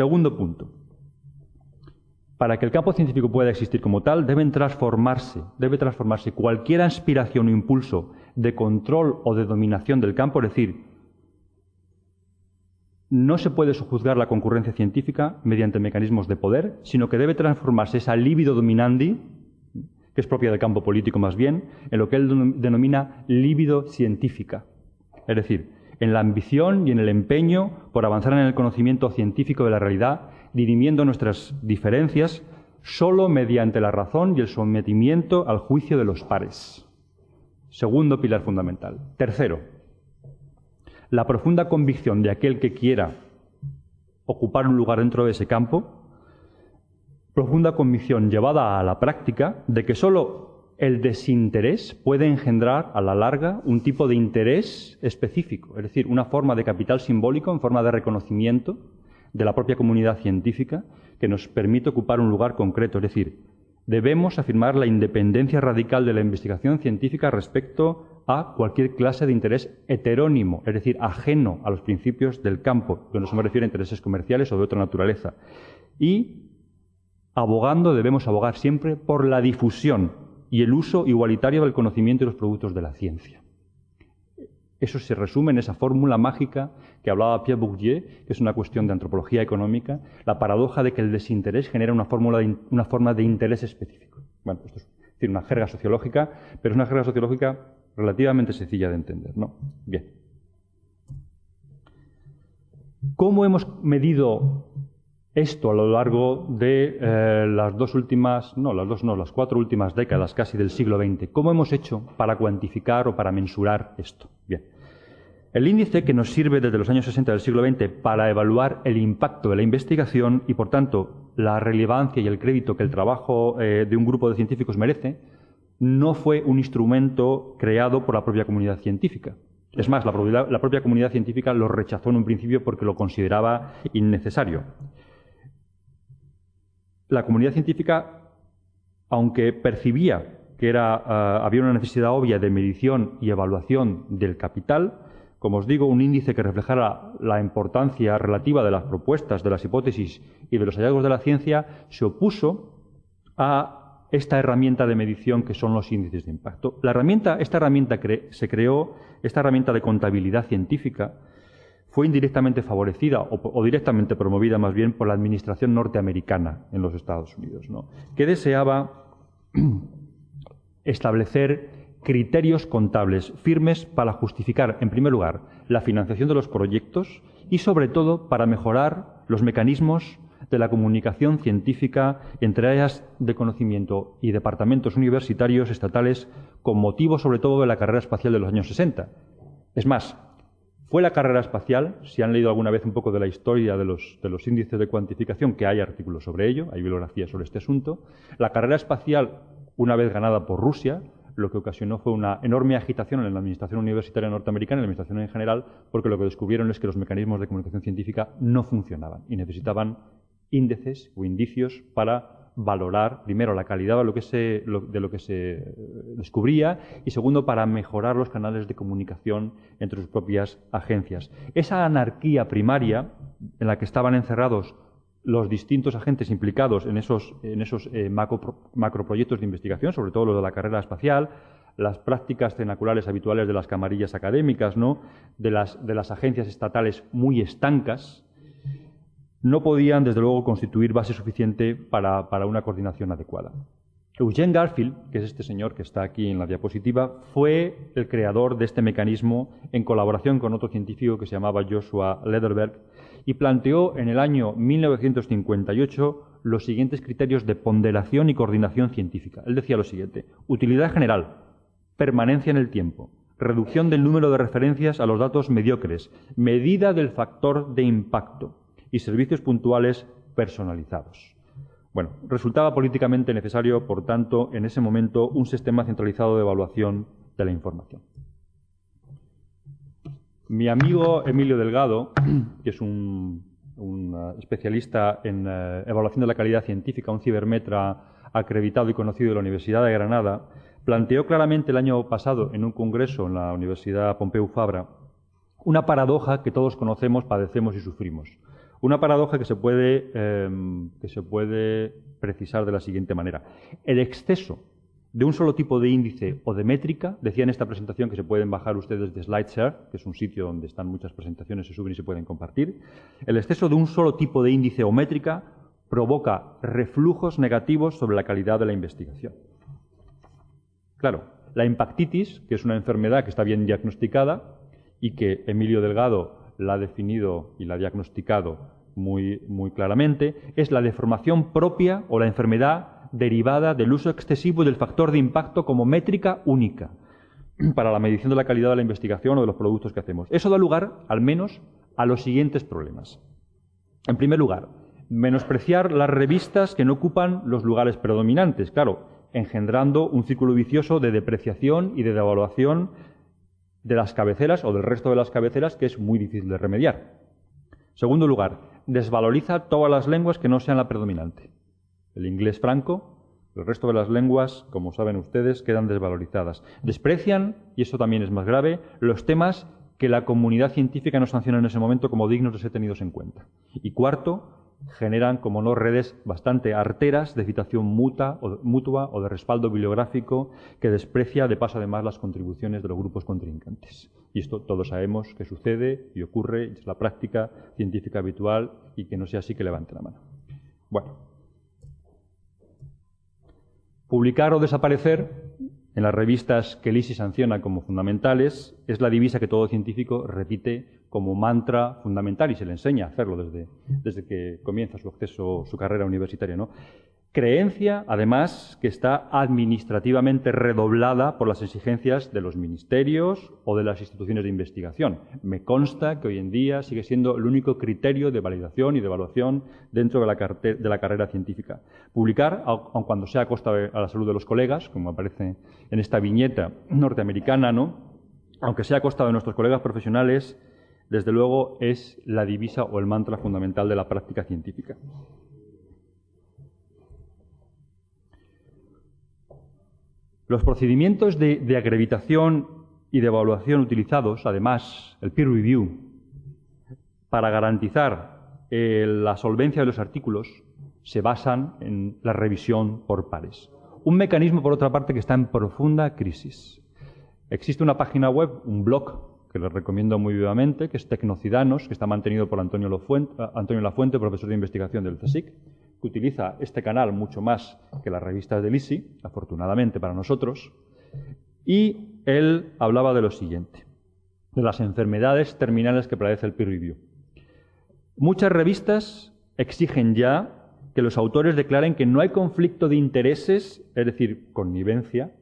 Segundo punto. Para que el campo científico pueda existir como tal, debe transformarse cualquier aspiración o impulso de control o de dominación del campo, es decir, no se puede sojuzgar la concurrencia científica mediante mecanismos de poder, sino que debe transformarse esa libido dominandi, que es propia del campo político más bien, en lo que él denomina libido científica. Es decir, en la ambición y en el empeño por avanzar en el conocimiento científico de la realidad, dirimiendo nuestras diferencias solo mediante la razón y el sometimiento al juicio de los pares. Segundo pilar fundamental. Tercero, la profunda convicción de aquel que quiera ocupar un lugar dentro de ese campo, profunda convicción llevada a la práctica de que solo el desinterés puede engendrar a la larga un tipo de interés específico, es decir, una forma de capital simbólico en forma de reconocimiento de la propia comunidad científica que nos permite ocupar un lugar concreto. Es decir, debemos afirmar la independencia radical de la investigación científica respecto a cualquier clase de interés heterónimo, es decir, ajeno a los principios del campo, que no se me refiere a intereses comerciales o de otra naturaleza. Y debemos abogar siempre por la difusión y el uso igualitario del conocimiento y los productos de la ciencia. Eso se resume en esa fórmula mágica que hablaba Pierre Bourdieu, que es una cuestión de antropología económica, la paradoja de que el desinterés genera una forma de interés específico. Bueno, esto es decir, una jerga sociológica, pero es una jerga sociológica relativamente sencilla de entender, ¿no? Bien. ¿Cómo hemos medido esto a lo largo de las 4 últimas décadas casi del siglo XX? ¿Cómo hemos hecho para cuantificar o para mensurar esto? Bien. El índice que nos sirve desde los años 60 del siglo XX para evaluar el impacto de la investigación y, por tanto, la relevancia y el crédito que el trabajo de un grupo de científicos merece, no fue un instrumento creado por la propia comunidad científica. Es más, la propia comunidad científica lo rechazó en un principio porque lo consideraba innecesario. La comunidad científica, aunque percibía que había una necesidad obvia de medición y evaluación del capital, como os digo, un índice que reflejara la importancia relativa de las propuestas, de las hipótesis y de los hallazgos de la ciencia, se opuso a esta herramienta de medición que son los índices de impacto. Esta herramienta de contabilidad científica fue indirectamente favorecida o directamente promovida más bien por la administración norteamericana en los Estados Unidos, ¿no? Que deseaba establecer criterios contables firmes para justificar, en primer lugar, la financiación de los proyectos y, sobre todo, para mejorar los mecanismos de la comunicación científica entre áreas de conocimiento y departamentos universitarios estatales con motivo, sobre todo, de la carrera espacial de los años 60. Es más, fue la carrera espacial, si han leído alguna vez un poco de la historia de los índices de cuantificación, que hay artículos sobre ello, hay bibliografía sobre este asunto, la carrera espacial, una vez ganada por Rusia, lo que ocasionó fue una enorme agitación en la administración universitaria norteamericana y en la administración en general, porque lo que descubrieron es que los mecanismos de comunicación científica no funcionaban y necesitaban índices o indicios para valorar, primero, la calidad de lo que se descubría y, segundo, para mejorar los canales de comunicación entre sus propias agencias. Esa anarquía primaria en la que estaban encerrados los distintos agentes implicados en esos macroproyectos de investigación, sobre todo los de la carrera espacial, las prácticas cenaculares habituales de las camarillas académicas, ¿no? de las agencias estatales muy estancas, no podían, desde luego, constituir base suficiente para una coordinación adecuada. Eugene Garfield, que es este señor que está aquí en la diapositiva, fue el creador de este mecanismo en colaboración con otro científico que se llamaba Joshua Lederberg, y planteó en el año 1958 los siguientes criterios de ponderación y coordinación científica. Él decía lo siguiente: utilidad general, permanencia en el tiempo, reducción del número de referencias a los datos mediocres, medida del factor de impacto y servicios puntuales personalizados. Bueno, resultaba políticamente necesario, por tanto, en ese momento, un sistema centralizado de evaluación de la información. Mi amigo Emilio Delgado, que es un especialista en evaluación de la calidad científica, un cibermetra acreditado y conocido de la Universidad de Granada, planteó claramente el año pasado en un congreso en la Universidad Pompeu Fabra una paradoja que todos conocemos, padecemos y sufrimos. Una paradoja que se puede precisar de la siguiente manera. El exceso de un solo tipo de índice o de métrica, decía en esta presentación que se pueden bajar ustedes de SlideShare, que es un sitio donde están muchas presentaciones, se suben y se pueden compartir, el exceso de un solo tipo de índice o métrica provoca reflujos negativos sobre la calidad de la investigación. Claro, la impactitis, que es una enfermedad que está bien diagnosticada y que Emilio Delgado la ha definido y la ha diagnosticado muy claramente, es la deformación propia o la enfermedad derivada del uso excesivo del factor de impacto como métrica única para la medición de la calidad de la investigación o de los productos que hacemos. Eso da lugar, al menos, a los siguientes problemas. En primer lugar, menospreciar las revistas que no ocupan los lugares predominantes, claro, engendrando un círculo vicioso de depreciación y de devaluación de las cabeceras o del resto de las cabeceras que es muy difícil de remediar. Segundo lugar, desvaloriza todas las lenguas que no sean la predominante. El inglés franco, el resto de las lenguas, como saben ustedes, quedan desvalorizadas. Desprecian, y eso también es más grave, los temas que la comunidad científica no sanciona en ese momento como dignos de ser tenidos en cuenta. Y cuarto, generan, como no, redes bastante arteras de citación mutua o de respaldo bibliográfico que desprecia de paso además las contribuciones de los grupos contrincantes. Y esto todos sabemos que sucede y ocurre, es la práctica científica habitual y que no sea así que levante la mano. Bueno, publicar o desaparecer en las revistas que el ISI sanciona como fundamentales es la divisa que todo científico repite como mantra fundamental y se le enseña a hacerlo desde que comienza su carrera universitaria, ¿no? Creencia, además, que está administrativamente redoblada por las exigencias de los ministerios o de las instituciones de investigación. Me consta que hoy en día sigue siendo el único criterio de validación y de evaluación dentro de la carrera científica. Publicar, aun cuando sea a costa de la salud de los colegas, como aparece en esta viñeta norteamericana, ¿no? Aunque sea a costa de nuestros colegas profesionales, desde luego es la divisa o el mantra fundamental de la práctica científica. Los procedimientos de acreditación y de evaluación utilizados, además, el peer review, para garantizar la solvencia de los artículos, se basan en la revisión por pares. Un mecanismo, por otra parte, que está en profunda crisis. Existe una página web, un blog, que les recomiendo muy vivamente, que es Tecnocidanos, que está mantenido por Antonio Lafuente, profesor de investigación del CSIC, que utiliza este canal mucho más que las revistas del ISI, afortunadamente para nosotros, y él hablaba de lo siguiente, de las enfermedades terminales que padece el peer review. Muchas revistas exigen ya que los autores declaren que no hay conflicto de intereses, es decir, connivencia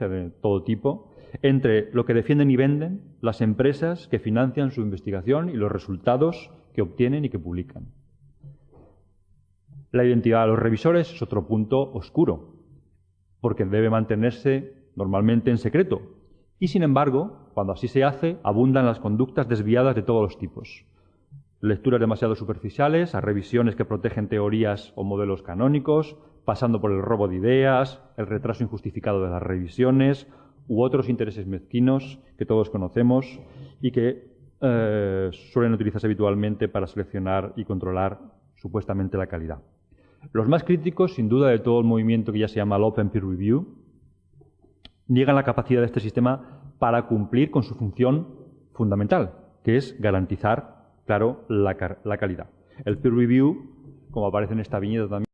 de todo tipo, entre lo que defienden y venden las empresas que financian su investigación y los resultados que obtienen y que publican. La identidad de los revisores es otro punto oscuro, porque debe mantenerse normalmente en secreto. Y, sin embargo, cuando así se hace, abundan las conductas desviadas de todos los tipos. Lecturas demasiado superficiales, a revisiones que protegen teorías o modelos canónicos, pasando por el robo de ideas, el retraso injustificado de las revisiones, u otros intereses mezquinos que todos conocemos y que suelen utilizarse habitualmente para seleccionar y controlar supuestamente la calidad. Los más críticos, sin duda, de todo el movimiento que ya se llama el Open Peer Review, niegan la capacidad de este sistema para cumplir con su función fundamental, que es garantizar, claro, la calidad. El Peer Review, como aparece en esta viñeta también,